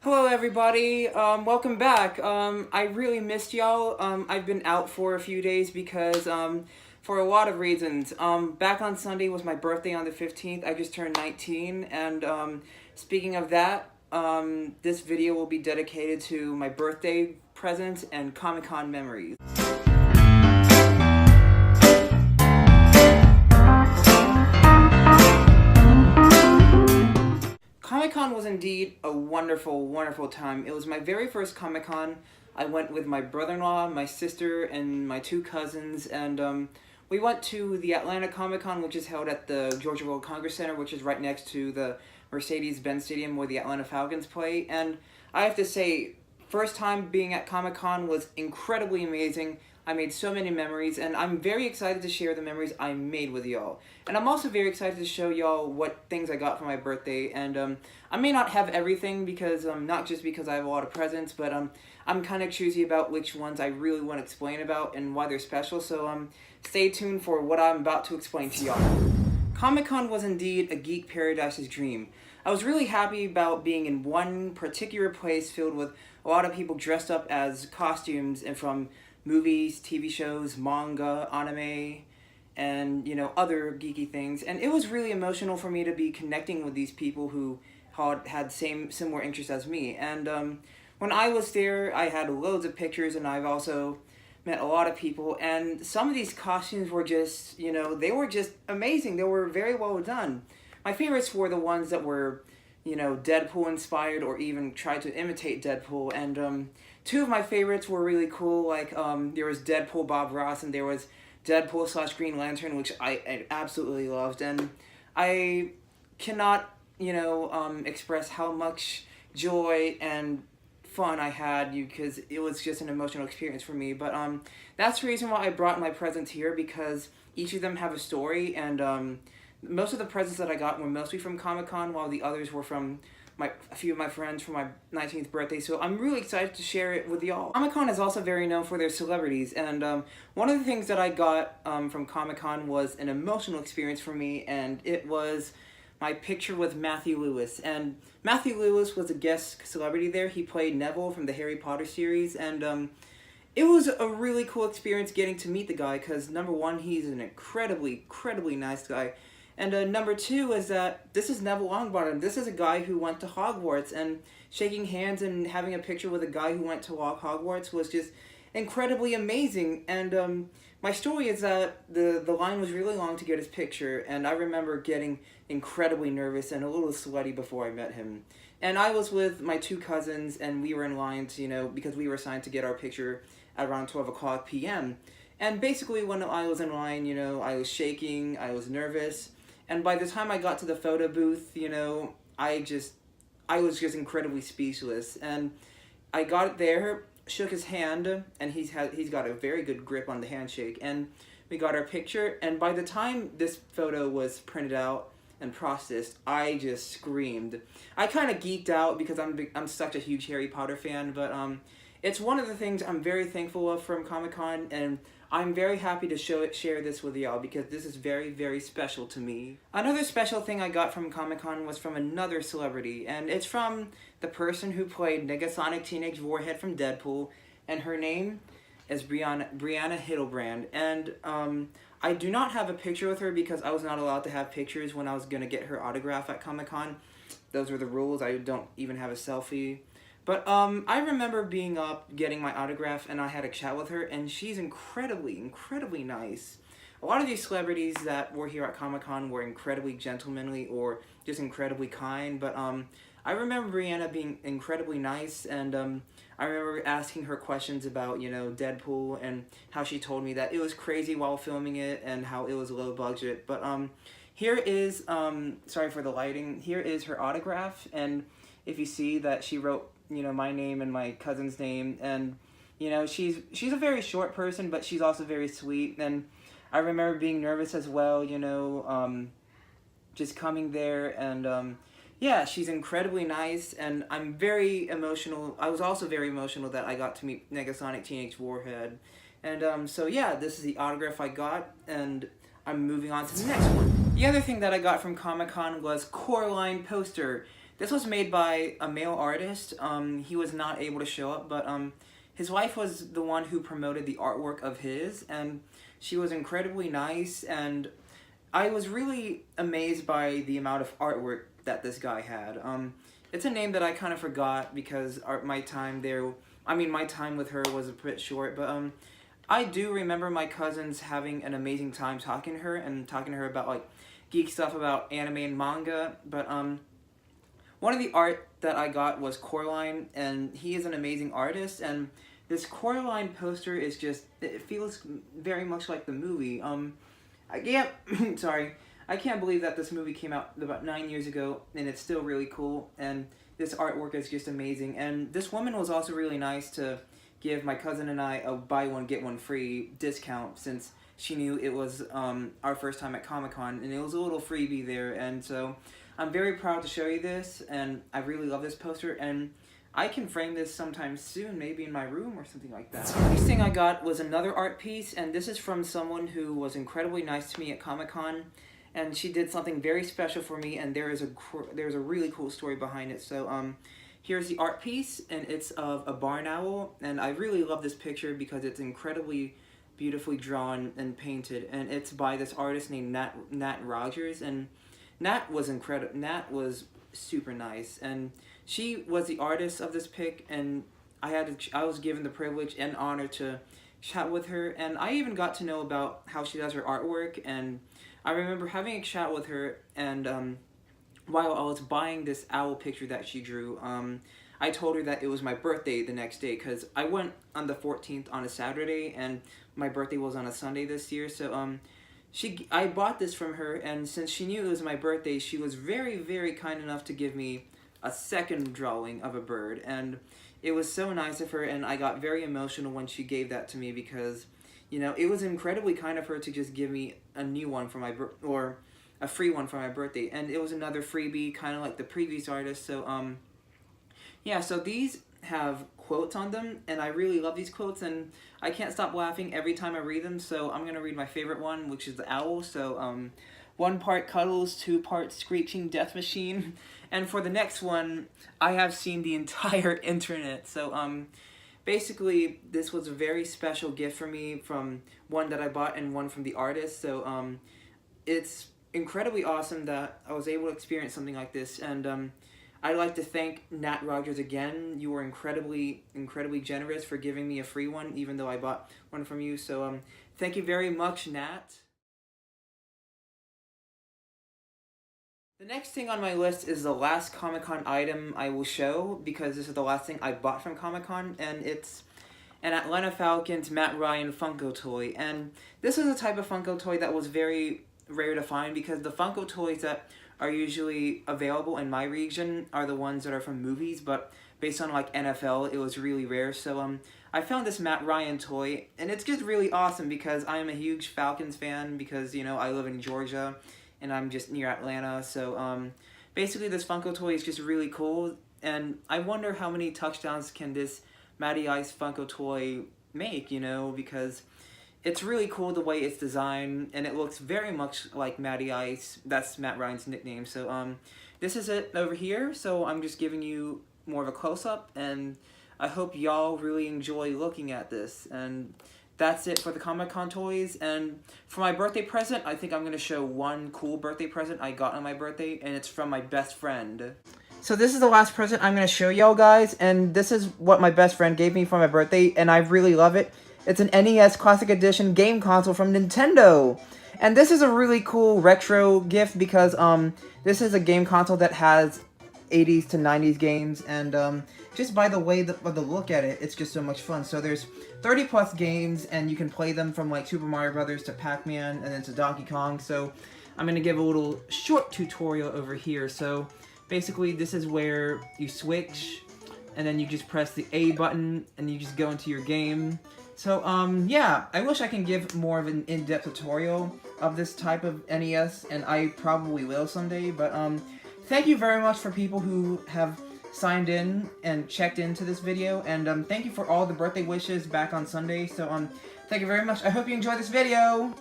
Hello everybody, welcome back. I really missed y'all. I've been out for a few days because, for a lot of reasons. Back on Sunday was my birthday on the 15th. I just turned 19, and speaking of that, this video will be dedicated to my birthday presents and Comic-Con memories. Comic-Con was indeed a wonderful, wonderful time. It was my very first Comic-Con. I went with my brother-in-law, my sister, and my two cousins, and we went to the Atlanta Comic-Con, which is held at the Georgia World Congress Center, which is right next to the Mercedes-Benz Stadium where the Atlanta Falcons play. And I have to say, first time being at Comic-Con was incredibly amazing. I made so many memories, and I'm very excited to share the memories I made with y'all. And I'm also very excited to show y'all what things I got for my birthday. And I may not have everything because, not just because I have a lot of presents, but I'm kind of choosy about which ones I really want to explain about and why they're special. So stay tuned for what I'm about to explain to y'all. Comic-Con was indeed a geek paradise's dream. I was really happy about being in one particular place filled with a lot of people dressed up as costumes and from movies, TV shows, manga, anime, and, other geeky things. And it was really emotional for me to be connecting with these people who had similar interests as me. And when I was there, I had loads of pictures, and I've also met a lot of people. And some of these costumes were just, they were just amazing. They were very well done. My favorites were the ones that were, Deadpool inspired or even tried to imitate Deadpool. And two of my favorites were really cool. Like, there was Deadpool Bob Ross, and there was Deadpool / Green Lantern, which I absolutely loved. And I cannot, express how much joy and fun I had because it was just an emotional experience for me. But that's the reason why I brought my presents here, because each of them have a story. And most of the presents that I got were mostly from Comic-Con, while the others were from a few of my friends for my 19th birthday, so I'm really excited to share it with y'all. Comic-Con is also very known for their celebrities, and one of the things that I got from Comic-Con was an emotional experience for me, and it was my picture with Matthew Lewis. And Matthew Lewis was a guest celebrity there. He played Neville from the Harry Potter series, and it was a really cool experience getting to meet the guy, because number one, he's an incredibly nice guy. And number two is that this is Neville Longbottom. This is a guy who went to Hogwarts, and shaking hands and having a picture with a guy who went to Hogwarts was just incredibly amazing. And my story is that the line was really long to get his picture, and I remember getting incredibly nervous and a little sweaty before I met him. And I was with my two cousins, and we were in line to, because we were assigned to get our picture at around 12 o'clock p.m. And basically when I was in line, I was shaking, I was nervous. And by the time I got to the photo booth, I was just incredibly speechless. And I got there, shook his hand, and he's got a very good grip on the handshake. And we got our picture, and by the time this photo was printed out and processed, I just screamed. I kind of geeked out because I'm such a huge Harry Potter fan, but it's one of the things I'm very thankful of from Comic-Con, and I'm very happy to share this with y'all because this is very special to me. Another special thing I got from Comic-Con was from another celebrity, and it's from the person who played Negasonic Teenage Warhead from Deadpool, and her name is Brianna Hildebrand. And I do not have a picture with her because I was not allowed to have pictures when I was going to get her autograph at Comic-Con. Those were the rules. I don't even have a selfie. But I remember being up, getting my autograph, and I had a chat with her, and she's incredibly nice. A lot of these celebrities that were here at Comic-Con were incredibly gentlemanly or just incredibly kind, but I remember Brianna being incredibly nice, and I remember asking her questions about, Deadpool, and how she told me that it was crazy while filming it, and how it was low budget. But here is, sorry for the lighting, here is her autograph, and if you see that she wrote my name and my cousin's name, and she's a very short person, but she's also very sweet. And I remember being nervous as well, just coming there, and yeah, she's incredibly nice, and I'm very emotional. I was also very emotional that I got to meet Negasonic Teenage Warhead. And so yeah, this is the autograph I got, and I'm moving on to the next one. The other thing that I got from Comic-Con was Coraline Poster. this was made by a male artist. He was not able to show up, but his wife was the one who promoted the artwork of his, and she was incredibly nice, and I was really amazed by the amount of artwork that this guy had. It's a name that I kind of forgot because my time there, my time with her was a bit short, but I do remember my cousins having an amazing time talking to her about like geek stuff about anime and manga. But one of the art that I got was Coraline, and he is an amazing artist. And this Coraline poster is just, it feels very much like the movie. I can't sorry. I can't believe that this movie came out about 9 years ago, and it's still really cool, and this artwork is just amazing. And this woman was also really nice to give my cousin and I a buy one get one free discount, since she knew it was our first time at Comic-Con, and it was a little freebie there. And so I'm very proud to show you this, and I really love this poster, and I can frame this sometime soon, maybe in my room or something like that. So the next thing I got was another art piece, and this is from someone who was incredibly nice to me at Comic-Con, and she did something very special for me, and there's a really cool story behind it. So here's the art piece, and it's of a barn owl, and I really love this picture because it's incredibly beautifully drawn and painted, and it's by this artist named Nat Rogers, and Nat was incredible. Nat was super nice, and she was the artist of this pic, and I was given the privilege and honor to chat with her, and I even got to know about how she does her artwork. And I remember having a chat with her, and while I was buying this owl picture that she drew, I told her that it was my birthday the next day, because I went on the 14th on a Saturday, and my birthday was on a Sunday this year. So I bought this from her, and since she knew it was my birthday, she was very, very kind enough to give me a second drawing of a bird, and it was so nice of her, and I got very emotional when she gave that to me, because, you know, it was incredibly kind of her to just give me a new one for my or a free one for my birthday, and it was another freebie, kind of like the previous artist. So yeah, so these have quotes on them, and I really love these quotes, and I can't stop laughing every time I read them. So I'm gonna read my favorite one, which is the owl. So 1 part cuddles, 2 parts screeching death machine. And for the next one, I have seen the entire internet. So basically, this was a very special gift for me, from one that I bought and one from the artist. So it's incredibly awesome that I was able to experience something like this. And I'd like to thank Nat Rogers again. You were incredibly, incredibly generous for giving me a free one, even though I bought one from you. So thank you very much, Nat. The next thing on my list is the last Comic-Con item I will show, because this is the last thing I bought from Comic-Con, and it's an Atlanta Falcons Matt Ryan Funko toy. And this is a type of Funko toy that was very rare to find, because the Funko toys that are usually available in my region are the ones that are from movies, but based on like NFL, it was really rare. So I found this Matt Ryan toy, and it's just really awesome because I am a huge Falcons fan, because, you know, I live in Georgia, and I'm just near Atlanta. So basically this Funko toy is just really cool, and I wonder how many touchdowns can this Matty Ice Funko toy make, you know, because it's really cool the way it's designed, and it looks very much like Matty Ice. That's Matt Ryan's nickname. So this is it over here, so I'm just giving you more of a close-up, and I hope y'all really enjoy looking at this. And that's it for the Comic-Con toys. And for my birthday present, I think I'm going to show one cool birthday present I got on my birthday, and it's from my best friend. So this is the last present I'm going to show y'all guys, and this is what my best friend gave me for my birthday, and I really love it. It's an NES Classic Edition game console from Nintendo. And this is a really cool retro gift, because this is a game console that has 80s to 90s games, and just by the way of the look at it, it's just so much fun. So there's 30 plus games, and you can play them from like Super Mario Brothers to Pac-Man and then to Donkey Kong. So I'm going to give a little short tutorial over here. So basically this is where you switch, and then you just press the A button and you just go into your game. So yeah, I wish I can give more of an in-depth tutorial of this type of NES, and I probably will someday. But thank you very much for people who have signed in and checked into this video, and thank you for all the birthday wishes back on Sunday. So thank you very much. I hope you enjoyed this video.